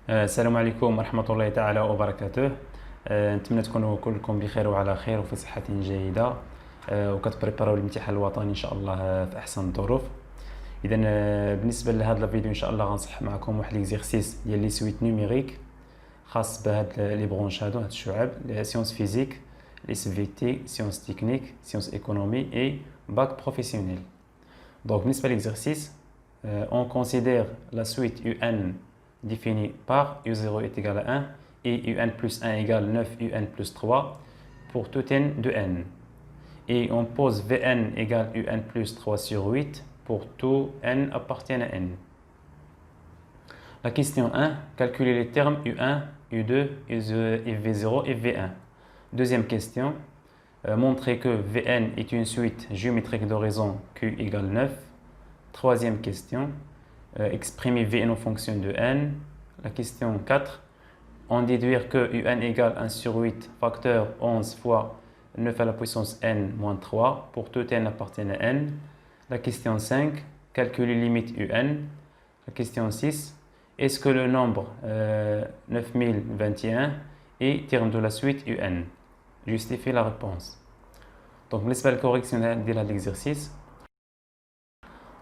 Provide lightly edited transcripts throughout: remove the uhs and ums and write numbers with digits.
السلام عليكم ورحمة الله تعالى وبركاته. نتمنى تكونوا كلكم بخير وعلى خير وفي صحة جيدة، وكتبريباراو الامتحان الوطني إن شاء الله في أحسن الظروف. إذا بالنسبة لهذا الفيديو إن شاء الله غنصح معكم واحد ليكزيرسيس ديال لي سويت نيميريك خاص بهاد لي برونش هادو، هاد الشعاب، سيونس فيزيك، اس في تي، سيونس تكنيك، سيونس ايكونومي اي باك بروفيسيونيل. Donc بالنسبة للإكزرسيس on considère la suite UN définie par U0 est égal à 1 et UN plus 1 égale 9 UN plus 3 pour tout n de n. Et on pose Vn égale UN plus 3 sur 8 pour tout n appartient à n. La question 1, calculer les termes U1, U2, V0 et V1. Deuxième question, montrer que Vn est une suite géométrique de raison Q égale 9. Troisième question, exprimer Vn en fonction de n. La question 4, en déduire que Un égale 1 sur 8 facteur 11 fois 9 à la puissance n moins 3 pour tout n appartient à n. La question 5, calculer limite Un. La question 6, est-ce que le nombre 9021 est terme de la suite Un? Justifiez la réponse. Donc, بالنسبة للكوريكسيون ديال هذا l'exercice.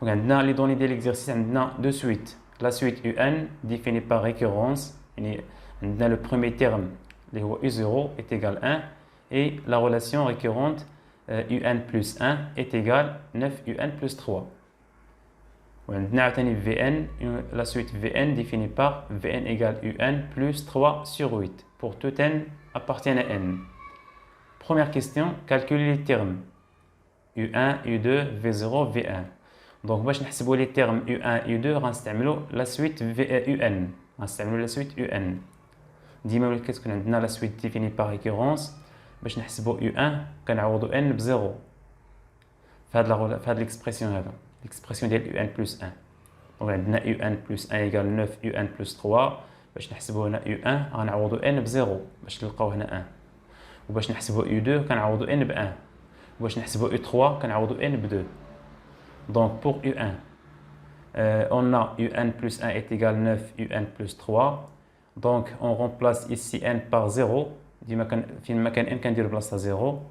Donc, عندنا les données de l'exercice, عندنا deux suites. La suite UN définie par récurrence. عندنا le premier terme اللي هو U0 est égal à 1 et la relation récurrente UN plus 1 est égal à 9 UN plus 3. وعندنا عاوتاني VN, la suite VN définie par VN égale UN plus 3 sur 8 pour tout n appartient à n. Première question, calculer les termes U1, U2, V0, V1. Donc باش نحسبوا les termes U1, U2 غنستعملوا la suite UN. غنستعملوا la suite UN. ديما ملي كتكون عندنا la suite définie par récurrence باش نحسبوا U1 كنعوضوا n بزيرو في هاد l'expression هذا، l'expression ديال UN plus 1. Donc عندنا UN plus 1 égale 9 UN plus 3. باش نحسبوا هنا U1 غنعوضوا n بزيرو باش نلقاو هنا 1. وباش نحسبوا U2 كنعوضوا n ب 1. وباش نحسبوا U3 كنعوضوا n ب 2. Donc pour U1, on a UN plus 1 est égal à 9 UN plus 3. Donc on remplace ici n par 0. في المكان n كندير بلاصة 0.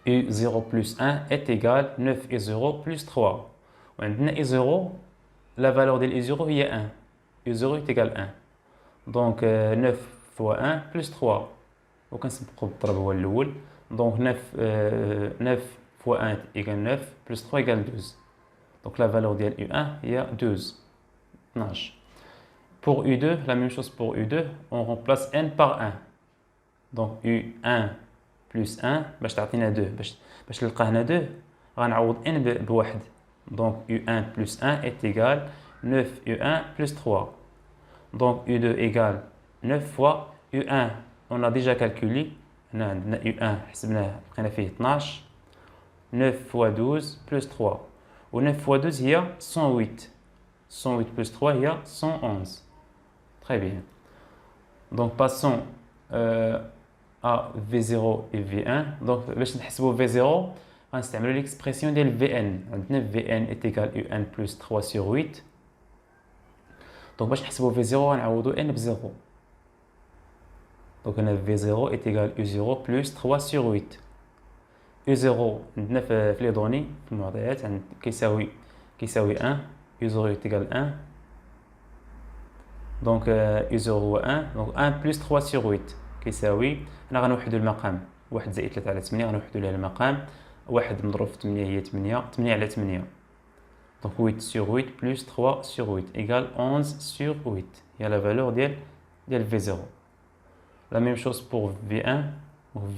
U0 plus 1 est égal à 9 U0 plus 3. وعندنا U0, la valeur de U0 هي 1. U0 est égal à 1. Donc 9 fois 1 plus 3. وكنسبقوا بالضرب هو الأول. Donc 9 fois 1 égale 9 plus 3 égale 12. Donc la valeur de U1 est 12. 12. Pour U2, la même chose pour U2, on remplace n par 1. Donc U1 plus 1 باش تعطينا 2. باش نلقى هنا 2 غنعوض n بواحد. Donc U1 plus 1 est égal 9 U1 plus 3. Donc U2 égale 9 fois U1. On a déjà calculé. هنا عندنا U1 حسبناه لقينا فيه 12. 9 fois 12 plus 3. و 9 fois 12 هي 108. 108 plus 3 هي 111. Très bien. Donc passons à V0 et V1. Donc باش نحسبوا V0 غنستعملوا l'expression ديال Vn. عندنا Vn est égal à Un plus 3 sur 8. Donc باش نحسبوا V0 غنعوضوا n ب 0. Donc هنا V0 est égal à U0 plus 3 sur 8. U0 عندنا في لي دوني في المعطيات كيساوي 1. U0 est égal à 1. Donc U0 هو 1. Donc 1 plus 3 sur 8 كيساوي، هنا غنوحدوا المقام 1 زائد 3 على 8 غنوحدوا ليه المقام. 1 مضروب في 8 هي 8. 8 على 8. Donc 8 sur 8 plus 3 sur 8 égale 11 sur 8. Il y a la valeur ديال V0. La même chose pour V1.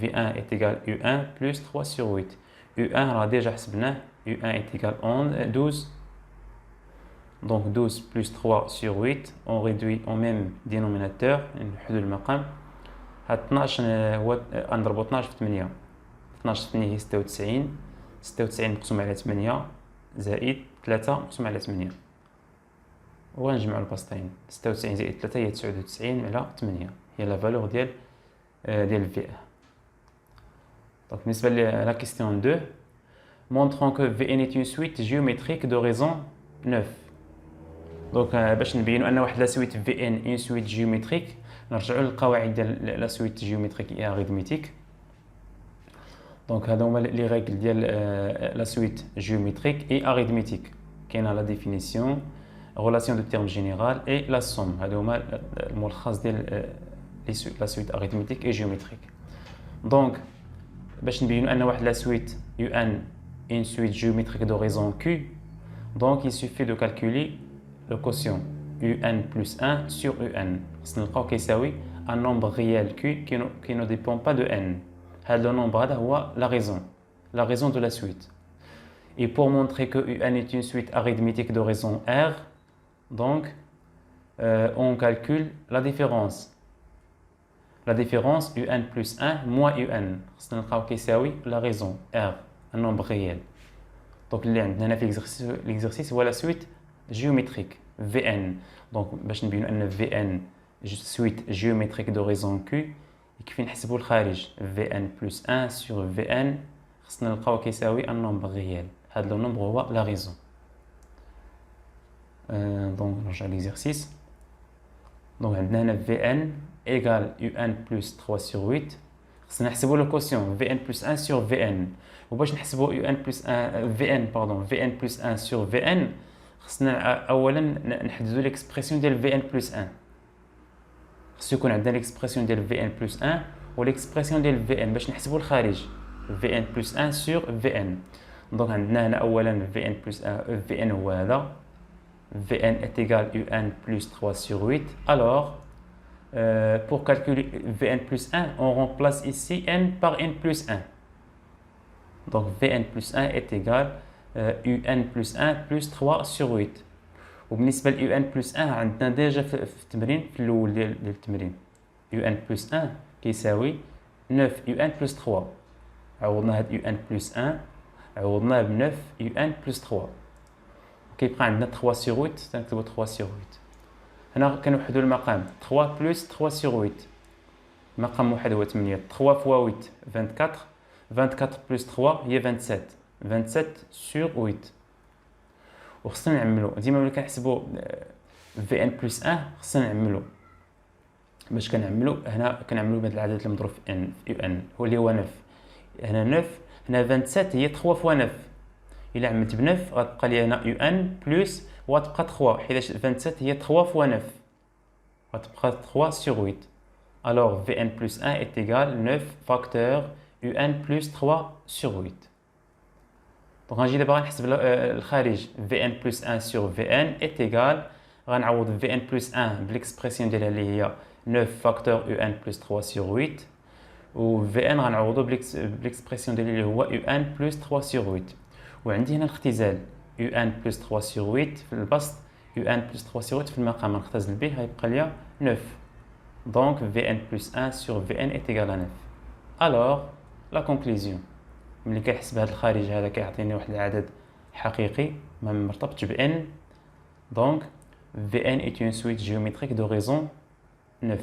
V1 est égal à U1 plus 3 sur 8. U1 on a déjà حسبناه. U1 est égal à 12. Donc 12 plus 3 sur 8. On réduit au même dénominateur. نحدوا المقام. 12 نضربوا 12 في 8. 12 في 8 هي 96. 96 مقسوم على 8 زائد 3 مقسوم على 8. وغنجمعوا البسطين. 96 زائد 3 هي 99 على 8. هي لا فالور ديال V1. Donc بالنسبة la question 2, montrons que Vn est une suite géométrique de raison 9. دونك باش نبينوا ان واحد لا سويت في ان اون سويت جيومتريك، نرجعوا للقواعد ديال لا سويت جيومتريك اي اريثميتيك. دونك هادو هما لي ريغل ديال لا سويت جيومتريك اي اريثميتيك. كاينه لا ديفينيسيون، relation de terme général et la somme. هادو هما الملخص ديال لا سويت اريثميتيك اي جيومتريك. دونك باش نبينوا ان واحد لا سويت يو ان une suite géométrique de raison Q, donc il suffit de calculer le quotient UN plus 1 sur UN. C'est un nombre réel Q qui ne dépend pas de N. Le nombre c'est la raison de la suite. Et pour montrer que UN est une suite arithmétique de raison R, donc on calcule la différence. La différence UN plus 1 moins UN. C'est la raison R. Un nombre réel. Donc l'exercice c'est la suite géométrique Vn. Donc باش نبينوا ان Vn suite géométrique de raison Q يكفي نحسبوا الخارج Vn plus 1 sur Vn خصنا نلقاو كيساوي un nombre réel. هذا le nombre هو la raison. Donc نرجع l'exercice. Donc عندنا هنا Vn égale UN plus 3 sur 8. خصنا نحسبوا le quotient Vn plus 1 sur Vn. وباش نحسبوا UN plus 1 Vn plus 1 sur Vn خصنا اولا نحددوا ليكسبرسيون ديال Vn plus 1. خصو يكون عندنا ليكسبرسيون ديال Vn plus 1 وليكسبرسيون ديال Vn باش نحسبوا الخارج Vn plus 1 sur Vn. دونك عندنا هنا اولا Vn plus 1 Vn هو هذا Vn est égal UN plus 3 sur 8. Alors pour calculer Vn plus 1 on remplace ici n par n plus 1. Donc Vn plus 1 est égal UN plus 1 plus 3 sur 8. وبالنسبة ل UN plus 1 عندنا ديجا في التمرين في الأول ديال التمرين UN plus 1 كيساوي 9 UN plus 3. عوضنا هاد UN plus 1 عوضناه ب 9 UN plus 3. كيبقى عندنا 3 sur 8 تنكتبو 3 sur 8. هنا كنوحدو المقام 3 plus 3 sur 8. مقام واحد هو 8. 3 fois 8 24. 24 plus 3 هي 27. 27 sur 8. وخصنا نعملو ديما ملي كنحسبو Vn plus 1 خصنا نعملو باش كنعملو هنا كنعملو بهاد العدد المضروب في n في un هو اللي هو 9. هنا 9 هنا 27 هي 3 fois 9. إلا عملت ب 9 غتبقى لي هنا un plus وغتبقى 3 حيت 27 هي 3 fois 9 غتبقى 3 sur 8. Alors Vn plus 1 est égal 9 facteur UN plus 3 sur 8. Donc غنجي دابا غنحسب الخارج Vn plus 1 sur Vn est égal غنعوض Vn plus 1 بالإكسبرسيون ديالها اللي هي 9 facteur UN plus 3 sur 8 و Vn غنعوضو بالإكسبرسيون ديالها اللي هو UN plus 3 sur 8. وعندي هنا الاختزال UN plus 3 sur 8 في البسط UN plus 3 sur 8 في المقام غنختزل به غيبقى ليا 9. Donc Vn plus 1 sur Vn est égal à 9. Alors la conclusion ملي كنحسب هذا الخارج هذا كيعطيني واحد العدد حقيقي ما مرتبطش ب n. Donc Vn est une suite géométrique de raison 9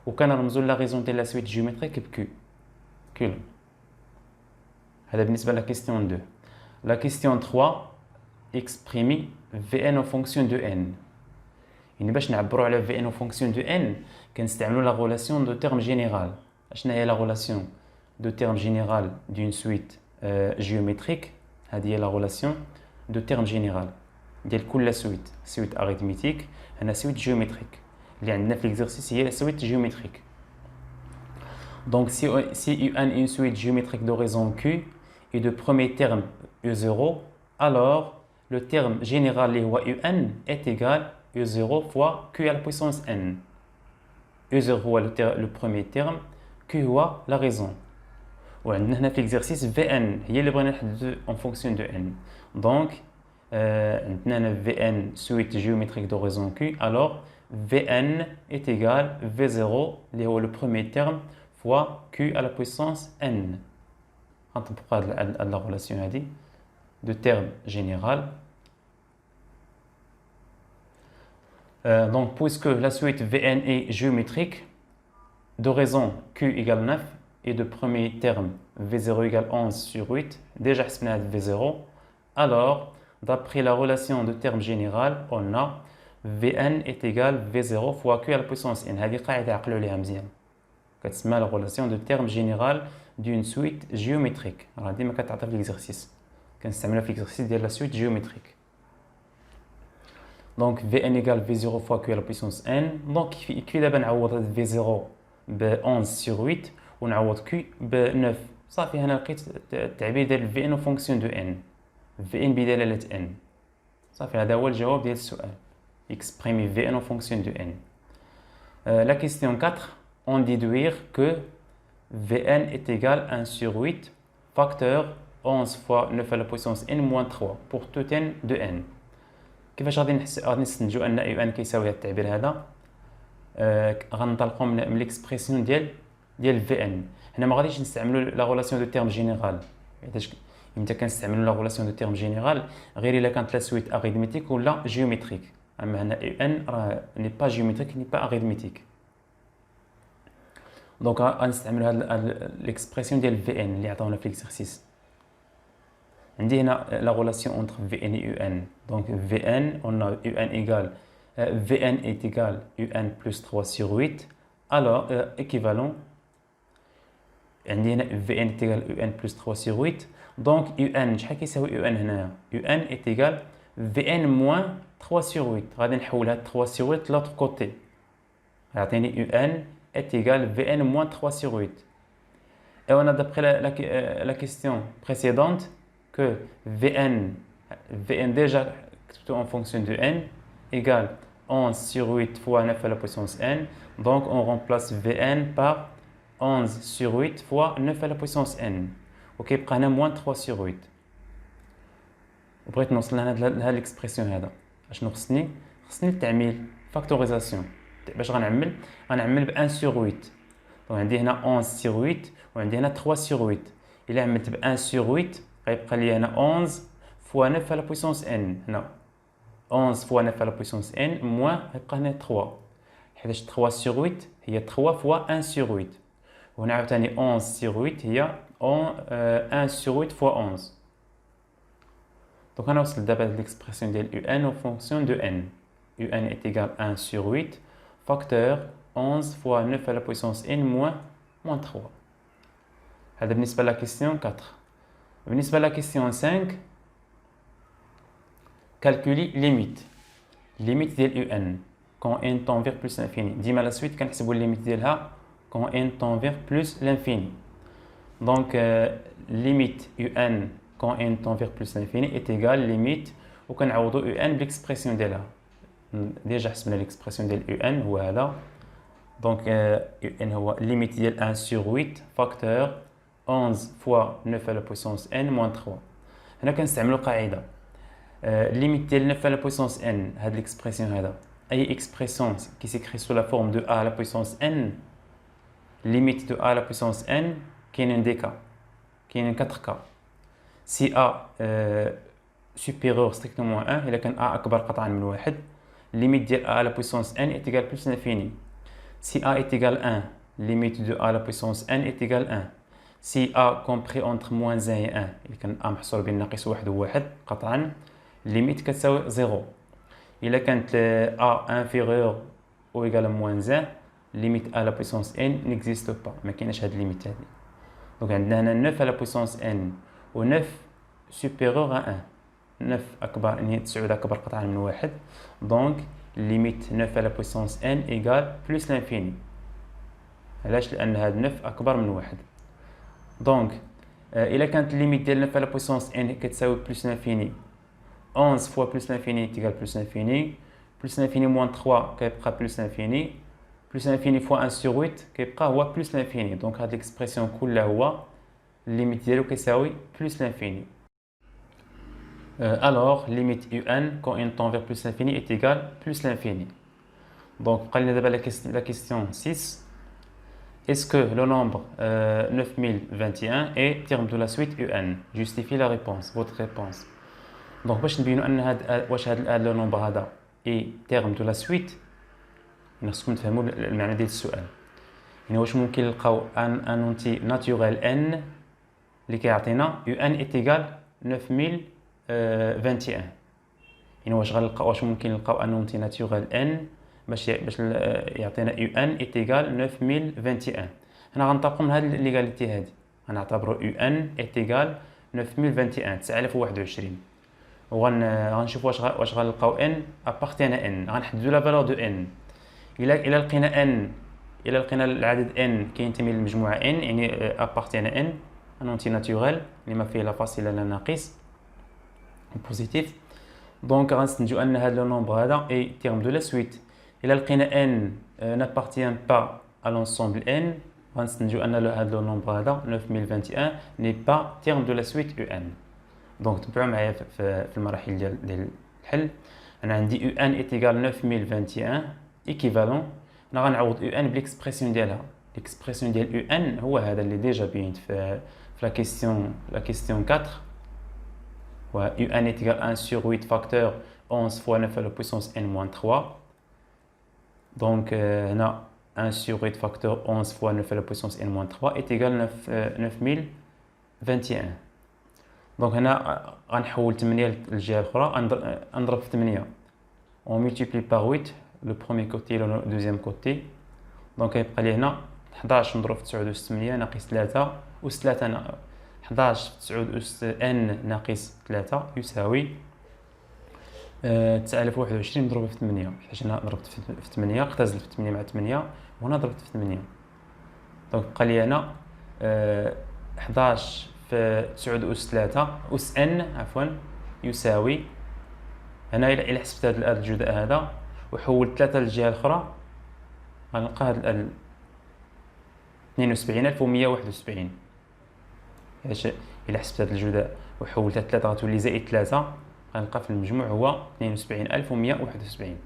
وكنرمزوا لا raison ديال لا suite géométrique ب Q. هذا بالنسبه لا question 2. La question 3 exprimer Vn en fonction de n. يعني باش نعبروا على Vn en fonction de n كنستعملوا la relation de terme général. اشنا هي la relation de terme général d'une suite géométrique. هذه هي la relation de terme général ديال كل suite arithmétique. هنا suite géométrique اللي عندنا في l'exercice هي la suite géométrique. Donc si UN est une suite géométrique de raison Q et de premier terme U0, alors le terme général اللي هو UN est égal U0 fois Q à la puissance n. U0 هو le premier terme, Q هو la raison. وعندنا هنا في l'exercice Vn هي اللي بغينا نحددو en fonction de n. Donc عندنا هنا Vn suite géométrique de raison Q, alors Vn est égal V0 اللي هو le premier terme fois Q à la puissance n. غنطبقوا هاد لا relation هادي de terme général. Donc puisque la suite Vn est géométrique de raison Q égale 9 et de premier terme V0 égale 11 sur 8, déjà حسبنا V0, alors d'après la relation de terme général on a Vn est égal V0 fois Q à la puissance n. هذه قاعدة عقلوا عليها مزيان. كتسمى la relation de terme général d'une suite géométrique. راه ديما كتعطى في l'exercice. كنستعملها في l'exercice ديال la suite géométrique. Donc Vn égale V0 fois Q à la puissance n. Donc يكفي دابا نعوض هاد V0 ب 11 sur 8 ونعوض Q ب 9. صافي هنا لقيت التعبير ديال Vn en fonction de n. Vn بدلالة n. صافي هذا هو الجواب ديال السؤال. Exprimer Vn en fonction de n. La question 4, on déduire que Vn est égal à 1 sur 8 facteur 11 fois 9 à la puissance n moins 3 pour tout n de n. كيفاش غادي نستنتجوا ان ان كيساوي هذا التعبير هذا؟ غنطلقوا من ليكسبرسيون ديال Vn. هنا ما غاديش نستعملوا لا غولاسيون دو تيرم جينيرال. حيتاش امتى كنستعملوا لا غولاسيون دو تيرم جينيرال غير الا كانت لا سويت اريثميتيك ولا جيومتريك. اما هنا ان راه ني با جيومتريك ني با اريثميتيك. دونك غنستعملوا هاد ليكسبرسيون ديال Vn اللي عطاونا في ليكسيرسيس. عندي هنا la relation entre Vn et Un. Donc Vn, on a Un égale, Vn est égal Un plus 3 sur 8. Alors, équivalent, عندي هنا Vn est égal Un plus 3 sur 8. Donc Un, شحال كيساوي Un هنايا؟ Un est égal Vn moins 3 sur 8. غادي نحول هاد 3 sur 8 l'autre côté. غيعطيني Un est égal Vn moins 3 sur 8. Et on a d'après la question précédente que Vn déjà en fonction de n égale 11 sur 8 fois 9 à la puissance n. Donc on remplace Vn par 11 sur 8 fois 9 à la puissance n. Ok, prenons moins 3 sur 8. وبغيت نوصل لهاد l'expression هذا. اشنو خصني التعميل factorisation. باش غنعمل ب 1 sur 8. Donc عندي هنا 11 sur 8 وعندي هنا 3 sur 8. إلا عملت ب 1 sur 8 غيبقى لي هنا 11 fois 9 à la puissance n. هنا 11 fois 9 à la puissance n moins غيبقى هنا 3. حيتاش 3 sur 8 هي 3 fois 1 sur 8. وهنا عاوتاني 11 sur 8 هي 1 sur 8 fois 11. Donc on a aussi l'expression de Un en fonction de n. Un est égal à 1 sur 8 facteur 11 fois 9 à la puissance n moins 3. هذا بالنسبة la question 4. بالنسبة la question 5, calculer limite. Limite ديال Un quand n tend vers plus l'infini. ديما la suite كنحسبوا limite ديالها quand n tend vers plus l'infini. Donc limite Un quand n tend vers plus l'infini est égal limite وكنعوضوا Un بالexpression ديالها. ديجا حسبنا l'expression ديال Un هو هذا. Donc Un هو limite ديال 1 sur 8 facteur 11 fois 9 à la puissance n moins 3. هنا كنستعملوا قاعده limite ديال 9 à la puissance n. هاد l'expression هذا اي expression qui s'écrit sous la forme de a à la puissance n, limite de a à la puissance n كاينين دي كا، كاينين 4 كا. si a supérieur strictement à 1 الا كان a اكبر قطعا من 1 limite ديال a à la puissance n est égal plus l'infini. si a est égal 1 limite de a à la puissance n est égal 1. si a compris entre moins 1 et 1 إذا كان a محصور بين ناقص 1 و 1 قطعا limite كتساوي 0. إلا كانت a inférieur ou égal à moins 1 limite à la puissance n n'existe pas. ما كايناش هاد limite هادي. دونك عندنا هنا 9 à la puissance n و 9 supérieur à 1. 9 أكبر يعني 9 أكبر قطعا من 1. دونك limite 9 à la puissance n égale plus l'infini. علاش؟ لأن هاد 9 أكبر من 1. دونك إلا كانت الليميت ديال 9 على بويسونس n كتساوي بلس لانفيني 11 فوا بلس لانفيني تيكال بلس لانفيني، بلس لانفيني موان 3 كيبقى بلس لانفيني، بلس لانفيني فوا 1 سور 8 كيبقى هو بلس لانفيني. دونك هاد ليكسبرسيون كلها هو الليميت ديالو كيساوي بلس لانفيني. Alors limite un quand n tend vers plus l'infini est égal plus l'infini. Donc prenez d'abord la question 6. Est-ce que le nombre 9021 est terme de la suite un? Justifiez la réponse, votre réponse. Donc باش نبينوا ان هذا le nombre هذا est terme de la suite خصكم تفهموا المعنى ديال السؤال. يعني واش ممكن نلقاو ان اونتي ناتوريل n اللي كيعطينا un est égal 9021. يعني واش ممكن نلقاو ان نونتي ناتورال ان باش يعطينا يو ان ايتيغال 9021. هنا غنطبقوا من هذه ليغاليتي هذه، غنعتبروا يو ان ايتيغال 9021 9021. وغنشوفوا واش غنلقاو ان ابارتين ان، غنحددوا لا فالور دو ان. الى لقينا العدد ان كينتمي للمجموعه ان، يعني ابارتين ان نونتي ناتورال اللي ما فيه لا فاصله لا ناقص بوزيتيف. دونك غنستنتجوا ان هذا لو نومبر هذا اي تيرم دو لا سويت. الى لقينا ان نابارتيان با à l'ensemble n، غنستنتجوا ان هذا لو نومبر هذا 9021 ني با تيرم دو لا سويت ان. دونك تبعوا معايا في المراحل ديال الحل. انا عندي يو ان ايتيغال 9021 ايكيفالون، انا غنعوض يو ان بالاكسبرسيون ديالها. الاكسبرسيون ديال يو ان هو هذا اللي ديجا بينت في لا كيستيون 4. و يو ان ايتيغال 1 sur 8 فاكتور 11 fois 9 à la puissance n moins 3. دونك هنا 1 sur 8 فاكتور 11 fois 9 à la puissance n moins 3 est égal 9021. دونك هنا غنحول 8 للجهه الاخرى، نضرب في 8 on multiplie par 8 le premier côté et le deuxième côté. دونك يبقى لي هنا 11 نضرب في 9 أس 8 ناقص 3 أس 3 11 في 9 أس n ناقص 3 يساوي 9021 مضروبة في 8. حيت هنا ضربت في 8 اختزلت في 8 مع 8 وهنا ضربت في 8. دونك بقى لي هنا 11 في 9 أس 3 أس n عفوا يساوي، هنا إلا حسبت هذا الجزء هذا وحولت 3 للجهة الأخرى غنلقى هذا 72171. إلا حسبت هذا الجزء وحولت 3 غتولي زائد 3 غنلقى في المجموع هو 72171.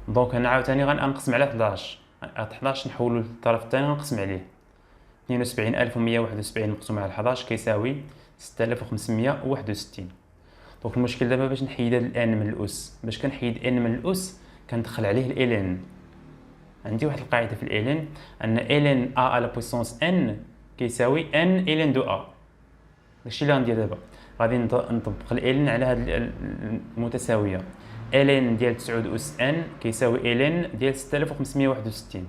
دونك هنا عاوتاني غنقسم على 11 نحولو للطرف الثاني غنقسم عليه 72171 مقسوم على 11 كيساوي 6561. دونك المشكل دابا باش نحيد هاد الان من الاس. باش كنحيد ان من الاس كندخل عليه الالين. عندي واحد القاعده في الالين ان الين ا على بويسونس ان كيساوي ان الين دو ا. داكشي اللي غندير دابا، غادي نطبق الالين على هاد المتساويه. الين ديال 9 أس ان كيساوي الين ديال 6561.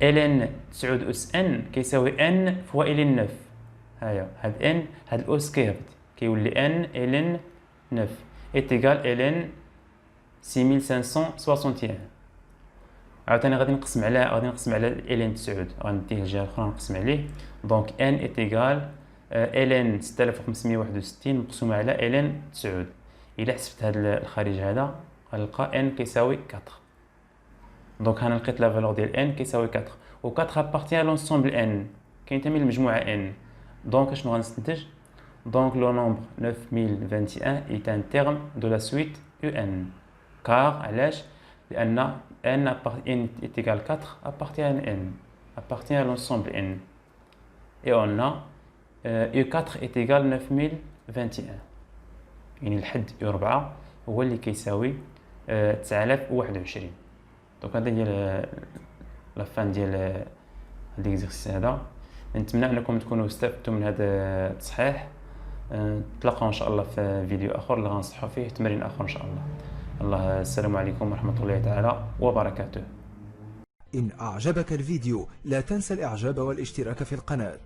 الين 9 أس ان كيساوي ان فوا الين 9. هاهي هاد ان هاد الاس كيهبط كيولي ان الين 9 ايتيغال الين 6561. عاوتاني غادي نقسم على الين 9 غنديه للجهه الاخرى نقسم عليه. دونك ان ايتيغال الين 6561 مقسومه على الين 9. الا حسبت هذا الخارج هذا غنلقى ان كيساوي 4. دونك هنا لقيت لا فالور ديال ان كيساوي 4 و 4 ابارتي ا لونسومبل ان كينتمي للمجموعه ان. دونك شنو غنستنتج؟ دونك لو نومبر 9021 est un terme de la suite un car علاش؟ لان n est égal 4 appartient à n appartient à l'ensemble n et on a u4 est égal 9021 يعني الحد u4 هو اللي كيساوي 9021. دونك هذا ديال لا فان ديال هاد ليكزيرسيس هذا. نتمنى انكم تكونوا استفدتوا من هذا التصحيح. نتلاقاو ان شاء الله في فيديو اخر اللي غنصحوا فيه تمرين اخر ان شاء الله. السلام عليكم ورحمه الله تعالى وبركاته. إن أعجبك الفيديو لا تنسى الإعجاب والاشتراك في القناة.